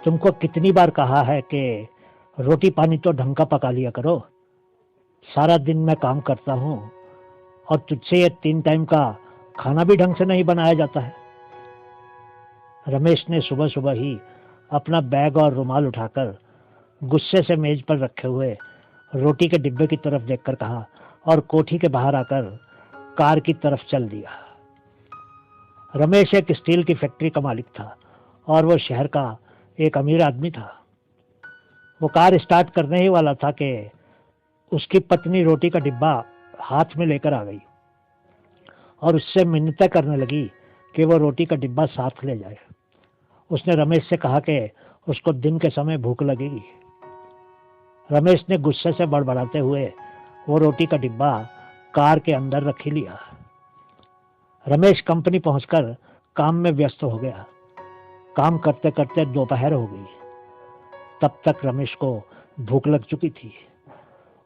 तुमको कितनी बार कहा है कि रोटी पानी तो ढंग का पका लिया करो। सारा दिन मैं काम करता हूँ और तुझसे ये 3 टाइम का खाना भी ढंग से नहीं बनाया जाता है। रमेश ने सुबह सुबह ही अपना बैग और रुमाल उठाकर गुस्से से मेज पर रखे हुए रोटी के डिब्बे की तरफ देखकर कहा और कोठी के बाहर आकर कार की तरफ चल दिया। रमेश एक स्टील की फैक्ट्री का मालिक था और वो शहर का एक अमीर आदमी था। वो कार स्टार्ट करने ही वाला था कि उसकी पत्नी रोटी का डिब्बा हाथ में लेकर आ गई और उससे मिन्नतें करने लगी कि वो रोटी का डिब्बा साथ ले जाए। उसने रमेश से कहा कि उसको दिन के समय भूख लगेगी। रमेश ने गुस्से से बड़बड़ाते हुए वो रोटी का डिब्बा कार के अंदर रख ही लिया। रमेश कंपनी पहुंचकर काम में व्यस्त हो गया। काम करते करते दोपहर हो गई। तब तक रमेश को भूख लग चुकी थी।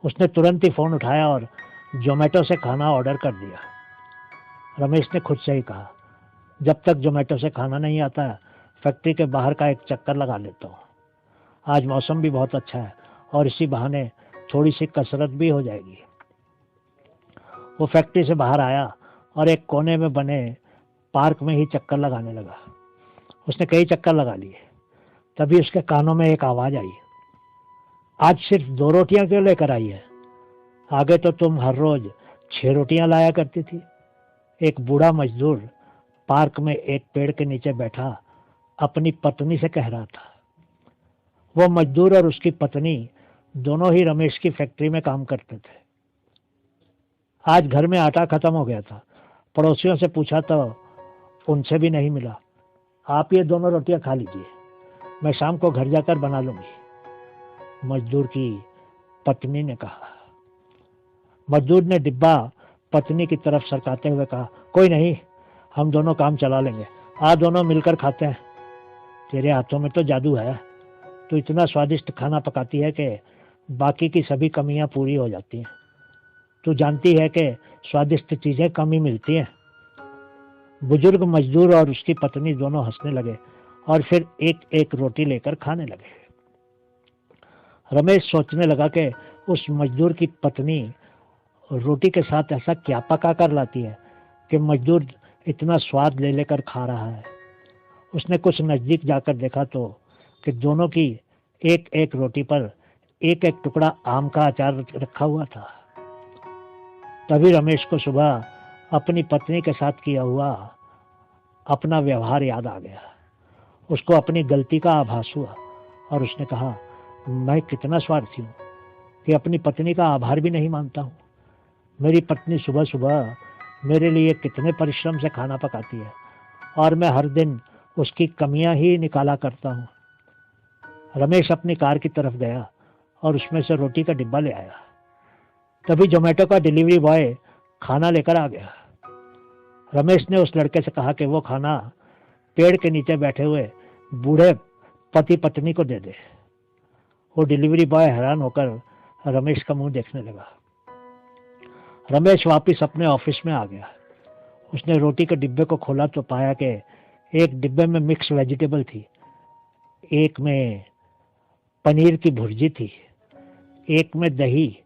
उसने तुरंत ही फोन उठाया और जोमेटो से खाना ऑर्डर कर दिया। रमेश ने खुद से ही कहा, जब तक जोमेटो से खाना नहीं आता फैक्ट्री के बाहर का एक चक्कर लगा लेता हूँ। आज मौसम भी बहुत अच्छा है और इसी बहाने थोड़ी सी कसरत भी हो जाएगी। वो फैक्ट्री से बाहर आया और एक कोने में बने पार्क में ही चक्कर लगाने लगा। उसने कई चक्कर लगा लिए। तभी उसके कानों में एक आवाज आई, आज सिर्फ 2 रोटियां क्यों लेकर आई है? आगे तो तुम हर रोज 6 रोटियां लाया करती थी। एक बूढ़ा मजदूर पार्क में एक पेड़ के नीचे बैठा अपनी पत्नी से कह रहा था। वो मजदूर और उसकी पत्नी दोनों ही रमेश की फैक्ट्री में काम करते थे। आज घर में आटा खत्म हो गया था। पड़ोसियों से पूछा तो उनसे भी नहीं मिला। आप ये दोनों रोटियां खा लीजिए, मैं शाम को घर जाकर बना लूंगी, मजदूर की पत्नी ने कहा। मजदूर ने डिब्बा पत्नी की तरफ सरकाते हुए कहा, कोई नहीं, हम दोनों काम चला लेंगे, आ दोनों मिलकर खाते हैं। तेरे हाथों में तो जादू है। तू इतना स्वादिष्ट खाना पकाती है कि बाकी की सभी कमियां पूरी हो जाती हैं। तू जानती है कि स्वादिष्ट चीजें कम ही मिलती हैं। बुजुर्ग मजदूर और उसकी पत्नी दोनों हंसने लगे और फिर एक एक रोटी लेकर खाने लगे। रमेश सोचने लगा कि उस मजदूर की पत्नी रोटी के साथ ऐसा क्या पका कर लाती है कि मजदूर इतना स्वाद ले लेकर खा रहा है। उसने कुछ नजदीक जाकर देखा तो कि दोनों की एक एक रोटी पर एक एक टुकड़ा आम का अचार रखा हुआ था। तभी रमेश को सुबह अपनी पत्नी के साथ किया हुआ अपना व्यवहार याद आ गया। उसको अपनी गलती का आभास हुआ और उसने कहा, मैं कितना स्वार्थी हूँ कि अपनी पत्नी का आभार भी नहीं मानता हूँ। मेरी पत्नी सुबह सुबह मेरे लिए कितने परिश्रम से खाना पकाती है और मैं हर दिन उसकी कमियां ही निकाला करता हूँ। रमेश अपनी कार की तरफ गया और उसमें से रोटी का डिब्बा ले आया। तभी जोमेटो का डिलीवरी बॉय खाना लेकर आ गया। रमेश ने उस लड़के से कहा कि वो खाना पेड़ के नीचे बैठे हुए बूढ़े पति पत्नी को दे दे। वो डिलीवरी बॉय हैरान होकर रमेश का मुंह देखने लगा। रमेश वापस अपने ऑफिस में आ गया। उसने रोटी के डिब्बे को खोला तो पाया कि एक डिब्बे में मिक्स वेजिटेबल थी, एक में पनीर की भुर्जी थी, एक में दही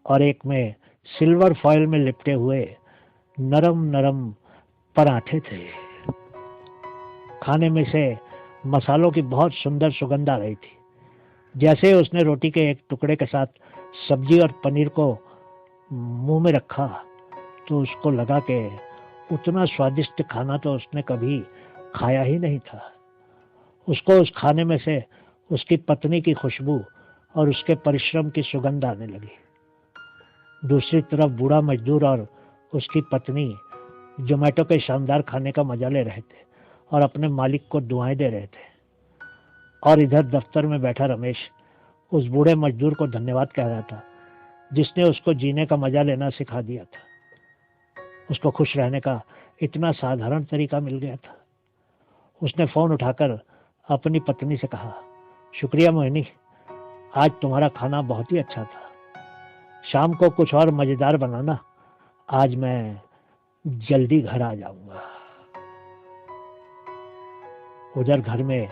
और एक में सिल्वर फॉइल में लिपटे हुए नरम नरम पराठे थे। खाने में से मसालों की बहुत सुंदर सुगंध आ रही थी। जैसे ही उसने रोटी के एक टुकड़े के साथ सब्जी और पनीर को मुंह में रखा तो उसको लगा कि उतना स्वादिष्ट खाना तो उसने कभी खाया ही नहीं था। उसको उस खाने में से उसकी पत्नी की खुशबू और उसके परिश्रम की सुगंध आने लगी। दूसरी तरफ बूढ़ा मजदूर और उसकी पत्नी जोमेटो के शानदार खाने का मजा ले रहे थे और अपने मालिक को दुआएं दे रहे थे। और इधर दफ्तर में बैठा रमेश उस बूढ़े मजदूर को धन्यवाद कह रहा था जिसने उसको जीने का मजा लेना सिखा दिया था। उसको खुश रहने का इतना साधारण तरीका मिल गया था। उसने फोन उठाकर अपनी पत्नी से कहा, शुक्रिया मोहिनी, आज तुम्हारा खाना बहुत ही अच्छा था। शाम को कुछ और मजेदार बनाना, आज मैं जल्दी घर आ जाऊंगा। उधर घर में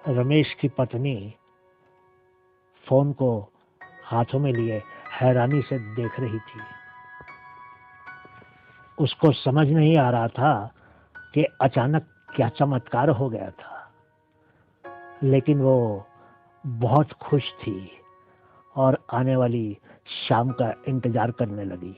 रमेश की पत्नी फोन को हाथों में लिए हैरानी से देख रही थी। उसको समझ नहीं आ रहा था कि अचानक क्या चमत्कार हो गया था, लेकिन वो बहुत खुश थी और आने वाली शाम का इंतजार करने लगी।